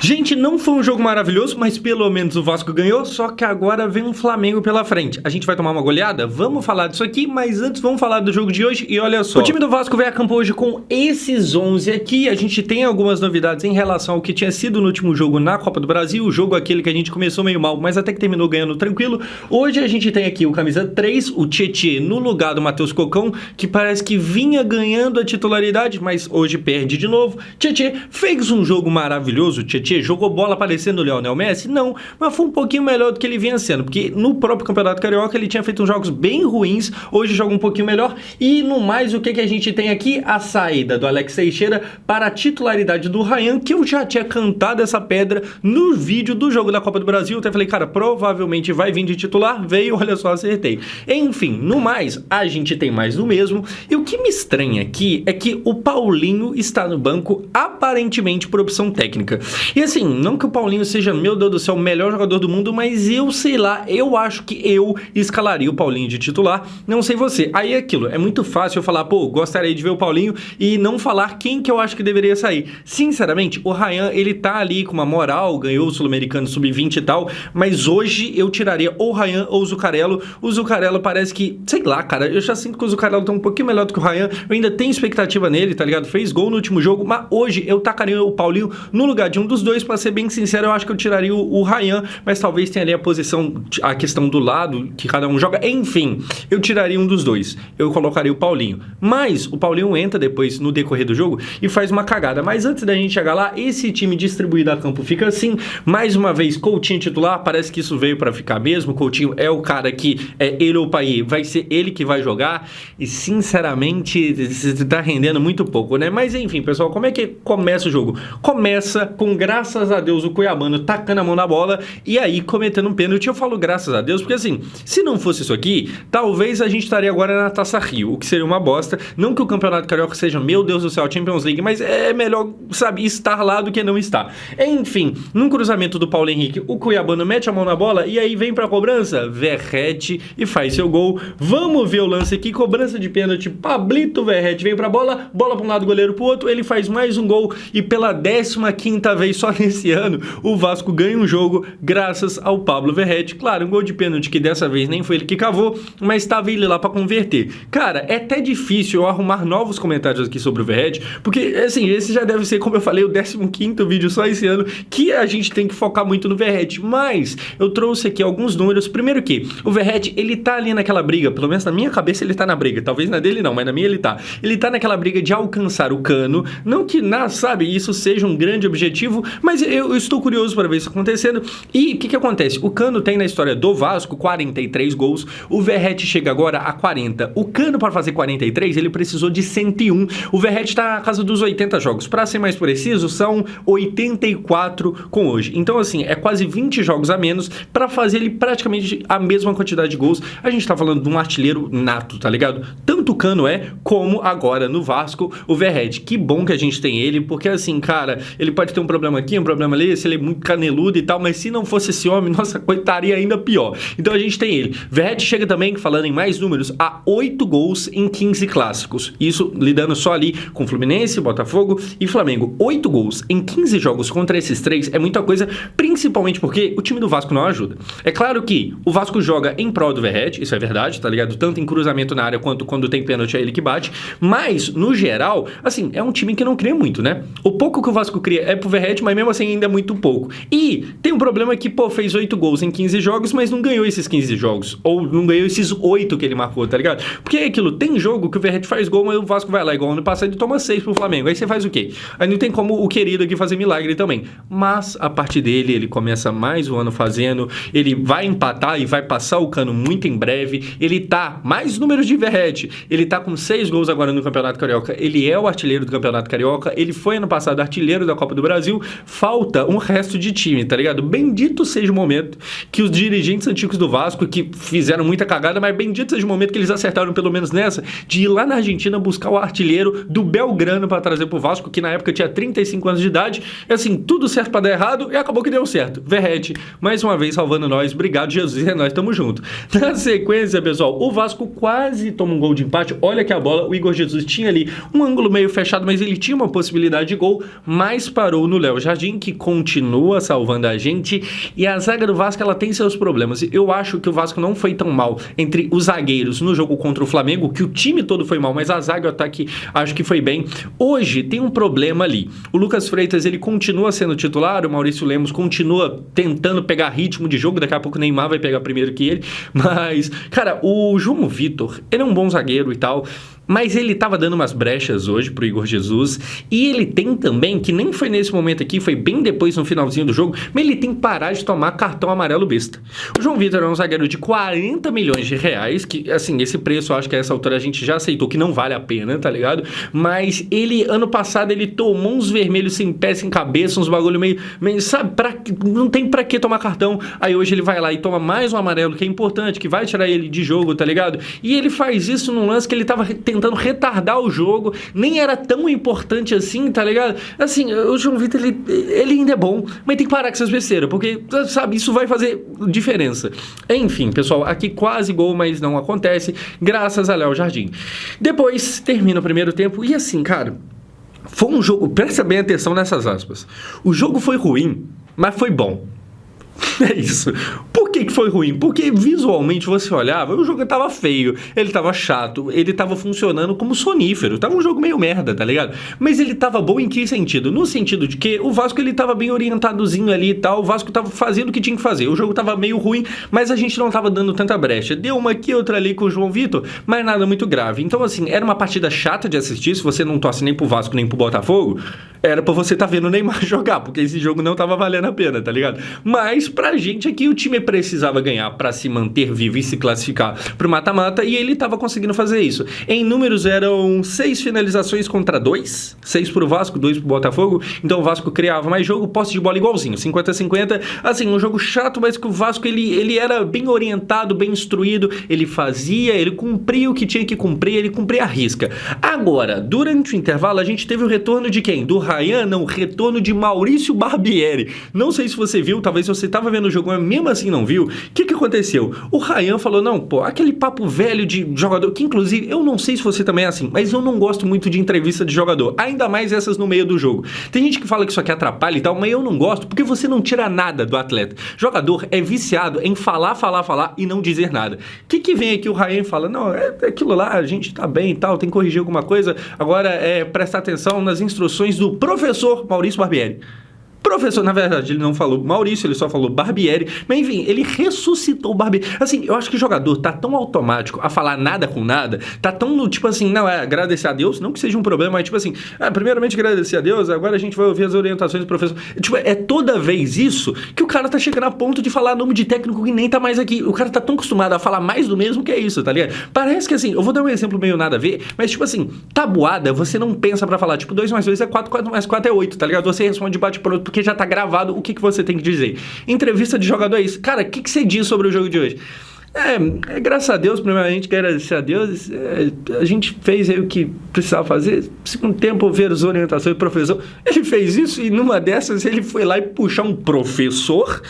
Gente, não foi um jogo maravilhoso, mas pelo menos o Vasco ganhou, só que agora vem um Flamengo pela frente. A gente vai tomar uma goleada? Vamos falar disso aqui, mas antes vamos falar do jogo de hoje e olha só. O time do Vasco veio a campo hoje com esses 11 aqui, a gente tem algumas novidades em relação ao que tinha sido no último jogo na Copa do Brasil, o jogo aquele que a gente começou meio mal, mas até que terminou ganhando tranquilo. Hoje a gente tem aqui o camisa 3, o Tietê, no lugar do Matheus Cocão, que parece que vinha ganhando a titularidade, mas hoje perde de novo. Tietê fez um jogo maravilhoso, Tietê jogou bola parecendo o Lionel Messi? Não, mas foi um pouquinho melhor do que ele vinha sendo, porque no próprio Campeonato Carioca ele tinha feito uns jogos bem ruins, hoje joga um pouquinho melhor, e no mais o que a gente tem aqui? A saída do Alex Teixeira para a titularidade do Ryan, que eu já tinha cantado essa pedra no vídeo do jogo da Copa do Brasil, eu até falei, cara, provavelmente vai vir de titular, veio, olha só, acertei. Enfim, no mais, a gente tem mais do mesmo, e o que me estranha aqui é que o Paulinho está no banco, aparentemente por opção técnica. E assim, não que o Paulinho seja, meu Deus do céu, o melhor jogador do mundo, mas eu sei lá, eu acho que eu escalaria o Paulinho de titular, não sei você. Aí é aquilo, é muito fácil eu falar, pô, gostaria de ver o Paulinho e não falar quem que eu acho que deveria sair. Sinceramente, o Ryan, ele tá ali com uma moral, ganhou o Sul-Americano Sub-20 e tal, mas hoje eu tiraria ou o Ryan ou o Zuccarello. O Zuccarello parece que, sei lá, cara, eu já sinto que o Zuccarello tá um pouquinho melhor do que o Ryan, eu ainda tenho expectativa nele, tá ligado? Fez gol no último jogo, mas hoje eu tacaria o Paulinho no lugar de um dos dois, pra ser bem sincero, eu acho que eu tiraria o Ryan, mas talvez tenha ali a posição, a questão do lado, que cada um joga, enfim, eu tiraria um dos dois, eu colocaria o Paulinho, mas o Paulinho entra depois no decorrer do jogo e faz uma cagada, mas antes da gente chegar lá, esse time distribuído a campo fica assim, mais uma vez, Coutinho titular, parece que isso veio pra ficar mesmo, Coutinho é o cara que é ele ou o pai, vai ser ele que vai jogar, e sinceramente, tá rendendo muito pouco, né, mas enfim, pessoal, como é que começa o jogo? Começa com, graças a Deus, o Cuiabano tacando a mão na bola e aí cometendo um pênalti. Eu falo graças a Deus porque assim, se não fosse isso aqui, talvez a gente estaria agora na Taça Rio, o que seria uma bosta. Não que o Campeonato Carioca seja, meu Deus do céu, Champions League, mas é melhor, sabe, estar lá do que não estar. Enfim, num cruzamento do Paulo Henrique, o Cuiabano mete a mão na bola e aí vem pra cobrança, Verratti e faz seu gol. Vamos ver o lance aqui, cobrança de pênalti, Pablito Verratti vem pra bola, bola pra um lado, goleiro pro outro, ele faz mais um gol e pela 15ª vez só nesse ano, o Vasco ganha um jogo graças ao Pablo Verratti. Claro, um gol de pênalti que dessa vez nem foi ele que cavou, mas estava ele lá para converter. Cara, é até difícil eu arrumar novos comentários aqui sobre o Verratti, porque, assim, esse já deve ser, como eu falei, o 15º vídeo só esse ano que a gente tem que focar muito no Verratti, mas eu trouxe aqui alguns números. Primeiro que o Verratti, ele tá ali naquela briga, pelo menos na minha cabeça ele tá na briga, talvez na dele não, mas na minha ele tá naquela briga de alcançar o Cano, não que, sabe, isso seja um grande objetivo, mas eu estou curioso para ver isso acontecendo. E o que acontece? O Cano tem na história do Vasco 43 gols, o Verratti chega agora a 40. O Cano, para fazer 43, ele precisou de 101. O Verratti está na casa dos 80 jogos. Para ser mais preciso, são 84 com hoje. Então, assim, é quase 20 jogos a menos para fazer ele praticamente a mesma quantidade de gols. A gente tá falando de um artilheiro nato, tá ligado? Tanto o Cano como agora no Vasco, o Verratti. Que bom que a gente tem ele, porque assim, cara, ele pode ter um problema aqui, um problema ali, se ele é muito caneludo e tal, mas se não fosse esse homem, nossa, coitaria ainda pior. Então a gente tem ele. Verratti chega também, falando em mais números, a 8 gols em 15 clássicos. Isso lidando só ali com Fluminense, Botafogo e Flamengo. 8 gols em 15 jogos contra esses três é muita coisa, principalmente porque o time do Vasco não ajuda. É claro que o Vasco joga em prol do Verratti, isso é verdade, tá ligado? Tanto em cruzamento na área quanto quando tem pênalti é ele que bate, mas no geral, assim, é um time que não cria muito, né? O pouco que o Vasco cria é pro Verratti, mas mesmo assim ainda é muito pouco. E tem um problema que, pô, fez 8 gols em 15 jogos, mas não ganhou esses 15 jogos. Ou não ganhou esses 8 que ele marcou, tá ligado? Porque é aquilo, tem jogo que o Verratti faz gol, mas o Vasco vai lá, igual ano passado, e toma 6 pro Flamengo. Aí você faz o quê? Aí não tem como o querido aqui fazer milagre também. Mas, a partir dele, ele começa mais um ano fazendo, ele vai empatar e vai passar o Cano muito em breve. Ele tá, mais números de Verratti, ele tá com 6 gols agora no Campeonato Carioca. Ele é o artilheiro do Campeonato Carioca, ele foi ano passado artilheiro da Copa do Brasil. Falta um resto de time, tá ligado? Bendito seja o momento que os dirigentes antigos do Vasco, que fizeram muita cagada, mas bendito seja o momento que eles acertaram pelo menos nessa, de ir lá na Argentina buscar o artilheiro do Belgrano pra trazer pro Vasco, que na época tinha 35 anos de idade. É assim, tudo certo pra dar errado e acabou que deu certo. Verratti, mais uma vez salvando nós. Obrigado, Jesus, e nós tamo junto. Na sequência, pessoal, o Vasco quase toma um gol de empate. Olha que a bola, o Igor Jesus tinha ali um ângulo meio fechado, mas ele tinha uma possibilidade de gol, mas parou no Léo Jardim. Jardim, que continua salvando a gente, e a zaga do Vasco, ela tem seus problemas. Eu acho que o Vasco não foi tão mal entre os zagueiros no jogo contra o Flamengo, que o time todo foi mal, mas a zaga e o ataque acho que foi bem. Hoje tem um problema ali. O Lucas Freitas, ele continua sendo titular, o Maurício Lemos continua tentando pegar ritmo de jogo, daqui a pouco o Neymar vai pegar primeiro que ele, mas, cara, o João Vitor, ele é um bom zagueiro e tal, mas ele tava dando umas brechas hoje pro Igor Jesus, e ele tem também, que nem foi nesse momento aqui, foi bem depois no finalzinho do jogo, mas ele tem que parar de tomar cartão amarelo besta. O João Vitor é um zagueiro de 40 milhões de reais, que, assim, esse preço eu acho que a essa altura a gente já aceitou que não vale a pena, tá ligado? Mas ele, ano passado, ele tomou uns vermelhos sem pé, sem cabeça, uns bagulho meio sabe, não tem pra que tomar cartão. Aí hoje ele vai lá e toma mais um amarelo, que é importante, que vai tirar ele de jogo, tá ligado? E ele faz isso num lance que ele tava tentando retardar o jogo, nem era tão importante assim, tá ligado? Assim, o João Vitor, ele ainda é bom, mas tem que parar com essas besteiras, porque, sabe, isso vai fazer diferença. Enfim, pessoal, aqui quase gol, mas não acontece, graças a Léo Jardim. Depois, termina o primeiro tempo, e assim, cara, foi um jogo, presta bem atenção nessas aspas, o jogo foi ruim, mas foi bom. É isso. Por que foi ruim? Porque visualmente você olhava, o jogo tava feio, ele tava chato, ele tava funcionando como sonífero, tava um jogo meio merda, tá ligado? Mas ele tava bom em que sentido? No sentido de que o Vasco, ele tava bem orientadozinho ali e tal, o Vasco tava fazendo o que tinha que fazer, o jogo tava meio ruim, mas a gente não tava dando tanta brecha, deu uma aqui, outra ali com o João Vitor, mas nada muito grave. Então assim, era uma partida chata de assistir, se você não torce nem pro Vasco nem pro Botafogo, era pra você tá vendo o Neymar jogar, porque esse jogo não tava valendo a pena, tá ligado? Mas pra gente aqui, o time precisava ganhar pra se manter vivo e se classificar pro mata-mata, e ele tava conseguindo fazer isso. Em números eram 6 finalizações contra 2, 6 pro Vasco, 2 pro Botafogo, então o Vasco criava mais jogo, posse de bola igualzinho, 50-50, assim, um jogo chato, mas que o Vasco, ele era bem orientado, bem instruído, ele fazia, ele cumpria o que tinha que cumprir, ele cumpria a risca. Agora, durante o intervalo, a gente teve o retorno de quem? Do Ryan? Não, o retorno de Maurício Barbieri. Não sei se você viu, talvez você tava vendo o jogo, mas mesmo assim não viu. O que aconteceu? O Ryan falou, não, pô, aquele papo velho de jogador, que inclusive, eu não sei se você também é assim, mas eu não gosto muito de entrevista de jogador, ainda mais essas no meio do jogo. Tem gente que fala que isso aqui atrapalha e tal, mas eu não gosto, porque você não tira nada do atleta. Jogador é viciado em falar e não dizer nada. O que vem aqui o Ryan fala, não, é aquilo lá, a gente tá bem e tal, tem que corrigir alguma coisa, agora é prestar atenção nas instruções do professor Maurício Barbieri. Professor, na verdade, ele não falou Maurício, ele só falou Barbieri, mas enfim, ele ressuscitou o Barbieri. Assim, eu acho que o jogador tá tão automático a falar nada com nada, tá tão no tipo assim, não, agradecer a Deus, não que seja um problema, mas tipo assim, primeiramente agradecer a Deus, agora a gente vai ouvir as orientações do professor. Tipo, é toda vez isso que o cara tá chegando a ponto de falar nome de técnico que nem tá mais aqui. O cara tá tão acostumado a falar mais do mesmo que é isso, tá ligado? Parece que assim, eu vou dar um exemplo meio nada a ver, mas tipo assim, tabuada, você não pensa pra falar, tipo, 2 mais 2 é 4, 4 mais 4 é 8, tá ligado? Você responde bate pronto, porque já tá gravado o que você tem que dizer. Entrevista de jogador é isso. Cara, o que você diz sobre o jogo de hoje? Graças a Deus, primeiramente, quero agradecer a Deus, a gente fez aí o que precisava fazer, segundo tempo, ver as orientações do professor, ele fez isso e numa dessas ele foi lá e puxar um professor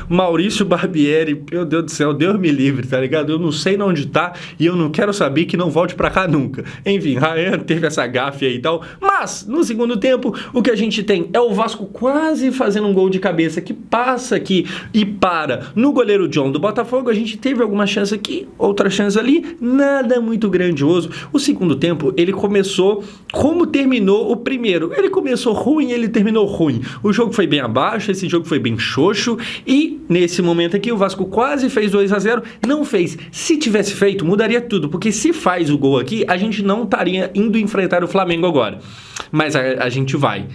Maurício Barbieri, meu Deus do céu, Deus me livre, tá ligado? Eu não sei onde tá e eu não quero saber que não volte pra cá nunca. Enfim, Ryan teve essa gafe aí e tal, mas no segundo tempo, o que a gente tem é o Vasco quase fazendo um gol de cabeça que passa aqui e para no goleiro John do Botafogo. A gente teve alguma chance aqui, outra chance ali, nada muito grandioso. O segundo tempo, ele começou como terminou o primeiro. Ele começou ruim, ele terminou ruim. O jogo foi bem abaixo, esse jogo foi bem xoxo e nesse momento aqui o Vasco quase fez 2-0, não fez. Se tivesse feito, mudaria tudo, porque se faz o gol aqui, a gente não estaria indo enfrentar o Flamengo agora. Mas a gente vai.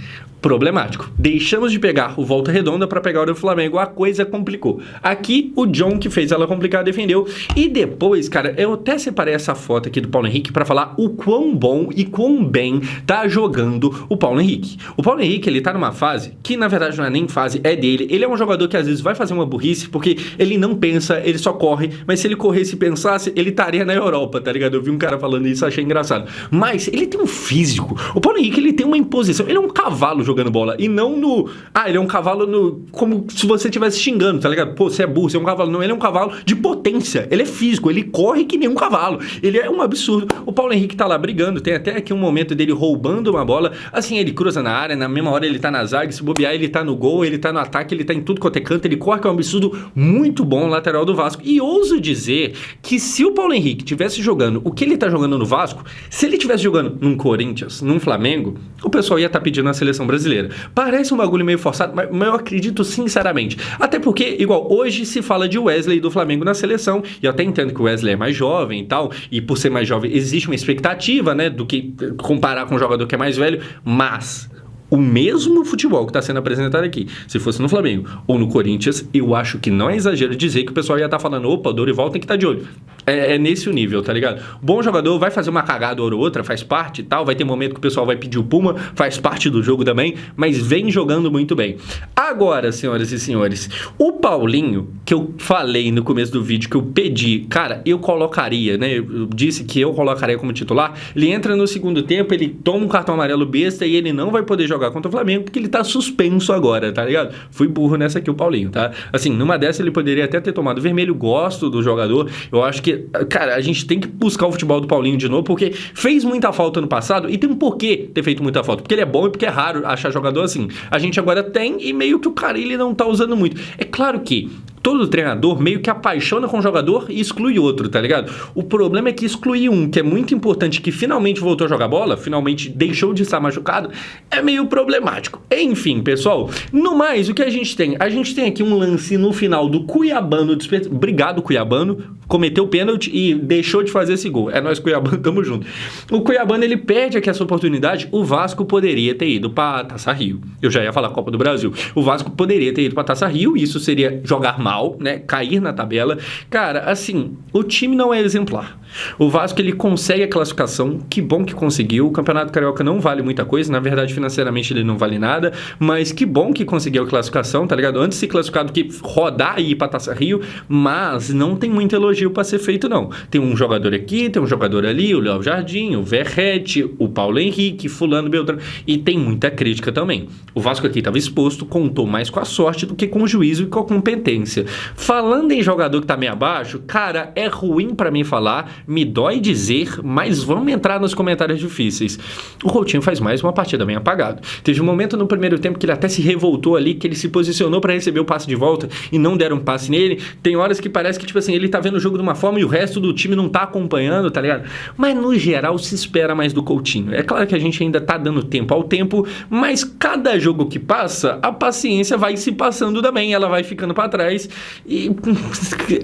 Problemático. Deixamos de pegar o Volta Redonda para pegar o Flamengo, a coisa complicou. Aqui, o John, que fez ela complicar, defendeu. E depois, cara, eu até separei essa foto aqui do Paulo Henrique para falar o quão bom e quão bem tá jogando o Paulo Henrique. O Paulo Henrique, ele tá numa fase que, na verdade, não é nem fase, é dele. Ele é um jogador que, às vezes, vai fazer uma burrice, porque ele não pensa, ele só corre. Mas se ele corresse e pensasse, ele estaria na Europa, tá ligado? Eu vi um cara falando isso, achei engraçado. Mas ele tem um físico. O Paulo Henrique, ele tem uma imposição. Ele é um cavalo jogando jogando bola. E não no... ele é um cavalo como se você estivesse xingando, tá ligado? Pô, você é burro, você é um cavalo. Não, ele é um cavalo de potência. Ele é físico, ele corre que nem um cavalo. Ele é um absurdo. O Paulo Henrique tá lá brigando. Tem até aqui um momento dele roubando uma bola. Assim, ele cruza na área, na mesma hora ele tá na zaga. Se bobear, ele tá no gol, ele tá no ataque, ele tá em tudo quanto é canto. Ele corre, que é um absurdo muito bom, lateral do Vasco. E ouso dizer que se o Paulo Henrique tivesse jogando o que ele tá jogando no Vasco, se ele tivesse jogando num Corinthians, num Flamengo, o pessoal ia estar pedindo a seleção brasileira. Parece um bagulho meio forçado, mas eu acredito sinceramente. Até porque, igual, hoje se fala de Wesley do Flamengo na seleção, e eu até entendo que o Wesley é mais jovem e tal, e por ser mais jovem existe uma expectativa, né, do que comparar com um jogador que é mais velho, mas... o mesmo futebol que está sendo apresentado aqui, se fosse no Flamengo ou no Corinthians, eu acho que não é exagero dizer que o pessoal ia estar falando, opa, o Dorival tem que estar de olho. É nesse o nível, tá ligado? Bom jogador, vai fazer uma cagada ou outra, faz parte e tal, vai ter momento que o pessoal vai pedir o Puma, faz parte do jogo também, mas vem jogando muito bem. Agora, senhoras e senhores, o Paulinho, que eu falei no começo do vídeo, que eu pedi, cara, eu colocaria, né? Eu disse que eu colocaria como titular, ele entra no segundo tempo, ele toma um cartão amarelo besta e ele não vai poder jogar contra o Flamengo, porque ele tá suspenso agora, tá ligado? Fui burro nessa aqui, o Paulinho, tá? Assim, numa dessa ele poderia até ter tomado vermelho, gosto do jogador, eu acho que, cara, a gente tem que buscar o futebol do Paulinho de novo, porque fez muita falta no passado, e tem um porquê ter feito muita falta, porque ele é bom e porque é raro achar jogador assim. A gente agora tem, e meio que o cara, ele não tá usando muito. É claro que todo treinador meio que apaixona com o jogador e exclui outro, tá ligado? O problema é que excluir um, que é muito importante, que finalmente voltou a jogar bola, finalmente deixou de estar machucado, é meio problemático. Enfim, pessoal, no mais, o que a gente tem? A gente tem aqui um lance no final do Cuiabano, obrigado Cuiabano, cometeu pênalti e deixou de fazer esse gol. É nós Cuiabano, tamo junto. O Cuiabano, ele perde aqui essa oportunidade, o Vasco poderia ter ido pra Taça Rio. Eu já ia falar Copa do Brasil. O Vasco poderia ter ido pra Taça Rio, e isso seria jogar mal, né, cair na tabela. Cara, assim, o time não é exemplar. O Vasco, ele consegue a classificação, que bom que conseguiu. O Campeonato Carioca não vale muita coisa, na verdade, financeiramente ele não vale nada, mas que bom que conseguiu a classificação, tá ligado? Antes de se classificar do que rodar e ir pra Taça Rio, mas não tem muito elogio pra ser feito, não. Tem um jogador aqui, tem um jogador ali, o Léo Jardim, o Verrete, o Paulo Henrique, fulano, Beltrano, e tem muita crítica também. O Vasco aqui estava exposto, contou mais com a sorte do que com o juízo e com a competência. Falando em jogador que tá meio abaixo, cara, é ruim pra mim falar, me dói dizer, mas vamos entrar nos comentários difíceis. O Coutinho faz mais uma partida bem apagado. Teve um momento no primeiro tempo que ele até se revoltou ali, que ele se posicionou pra receber o passe de volta e não deram um passe nele. Tem horas que parece que, tipo assim, ele tá vendo o jogo de uma forma e o resto do time não tá acompanhando, tá ligado? Mas no geral se espera mais do Coutinho. É claro que a gente ainda tá dando tempo ao tempo, mas cada jogo que passa, a paciência vai se passando também, ela vai ficando pra trás e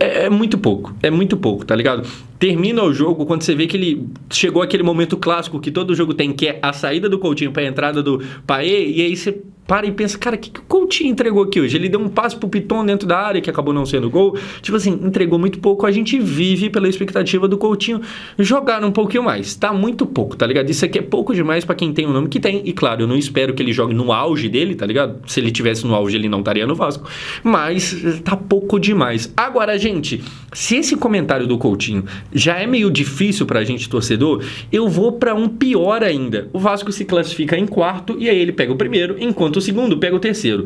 é muito pouco, tá ligado? Termina o jogo quando você vê que ele chegou aquele momento clássico que todo jogo tem, que é a saída do Coutinho para a entrada do Paê, e aí você para e pensa, cara, o que o Coutinho entregou aqui hoje? Ele deu um passe pro Piton dentro da área, que acabou não sendo gol. Tipo assim, entregou muito pouco. A gente vive pela expectativa do Coutinho jogar um pouquinho mais. Tá muito pouco, tá ligado? Isso aqui é pouco demais pra quem tem o nome que tem. E claro, eu não espero que ele jogue no auge dele, tá ligado? Se ele tivesse no auge, ele não estaria no Vasco. Mas tá pouco demais. Agora, gente, se esse comentário do Coutinho já é meio difícil pra gente, torcedor, eu vou pra um pior ainda. O Vasco se classifica em quarto e aí ele pega o primeiro, enquanto o segundo pega o terceiro.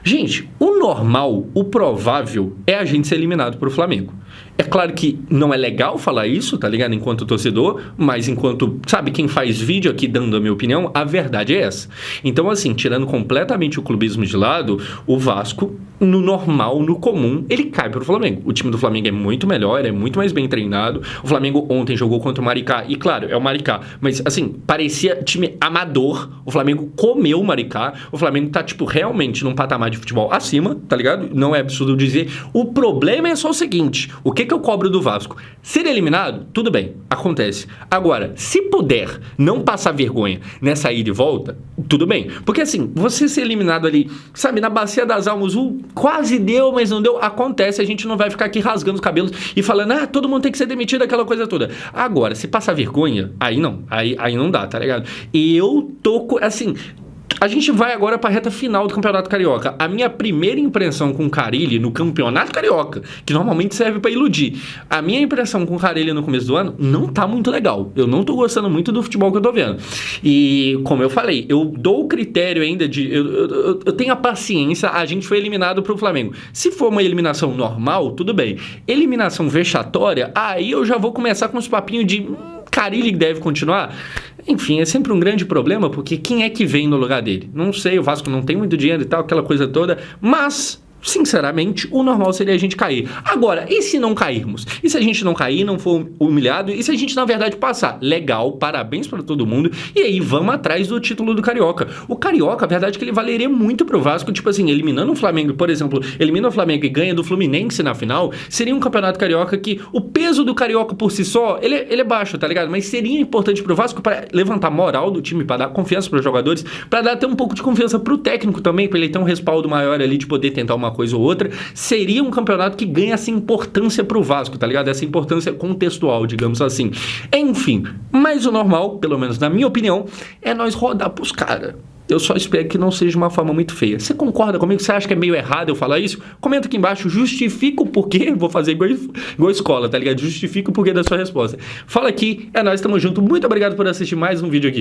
Gente, o normal, o provável é a gente ser eliminado pro Flamengo. É claro que não é legal falar isso, tá ligado? Enquanto torcedor, mas enquanto, sabe, quem faz vídeo aqui dando a minha opinião, a verdade é essa. Então, assim, tirando completamente o clubismo de lado, o Vasco, no normal, no comum, ele cai pro Flamengo. O time do Flamengo é muito melhor, é muito mais bem treinado. O Flamengo ontem jogou contra o Maricá, e claro, é o Maricá, mas, assim, parecia time amador. O Flamengo comeu o Maricá. O Flamengo tá, tipo, realmente num patamar de futebol acima, tá ligado? Não é absurdo dizer. O problema é só o seguinte, o que eu cobro do Vasco? Ser eliminado, tudo bem, acontece. Agora, se puder não passar vergonha nessa ida e volta, tudo bem. Porque assim, você ser eliminado ali, sabe, na bacia das almas, quase deu, mas não deu, acontece. A gente não vai ficar aqui rasgando os cabelos e falando, todo mundo tem que ser demitido, aquela coisa toda. Agora, se passar vergonha, aí não, aí não dá, tá ligado? E eu tô, assim... A gente vai agora para a reta final do Campeonato Carioca. A minha primeira impressão com o Carille no Campeonato Carioca, que normalmente serve para iludir, a minha impressão com o Carille no começo do ano não tá muito legal. Eu não tô gostando muito do futebol que eu tô vendo. E, como eu falei, eu dou o critério ainda de... Eu tenho a paciência, a gente foi eliminado pro Flamengo. Se for uma eliminação normal, tudo bem. Eliminação vexatória, aí eu já vou começar com os papinhos de... Carille deve continuar? Enfim, é sempre um grande problema, porque quem é que vem no lugar dele? Não sei, o Vasco não tem muito dinheiro e tal, aquela coisa toda, mas... Sinceramente, o normal seria a gente cair. Agora, e se não cairmos? E se a gente não cair, não for humilhado? E se a gente, na verdade, passar? Legal, parabéns para todo mundo. E aí, vamos atrás do título do Carioca. O Carioca, a verdade é que ele valeria muito pro Vasco. Tipo assim, eliminando o Flamengo, por exemplo, elimina o Flamengo e ganha do Fluminense na final, seria um campeonato carioca que o peso do Carioca por si só, ele é baixo, tá ligado? Mas seria importante pro Vasco para levantar moral do time, para dar confiança pros jogadores, para dar até um pouco de confiança pro técnico também, para ele ter um respaldo maior ali de poder tentar uma coisa ou outra. Seria um campeonato que ganha essa importância pro Vasco, tá ligado? Essa importância contextual, digamos assim. Enfim, mas o normal, pelo menos na minha opinião, é nós rodar pros caras. Eu só espero que não seja uma forma muito feia. Você concorda comigo? Você acha que é meio errado eu falar isso? Comenta aqui embaixo, justifica o porquê. Vou fazer igual escola, tá ligado? Justifica o porquê da sua resposta. Fala aqui, é nóis, tamo junto. Muito obrigado por assistir mais um vídeo aqui.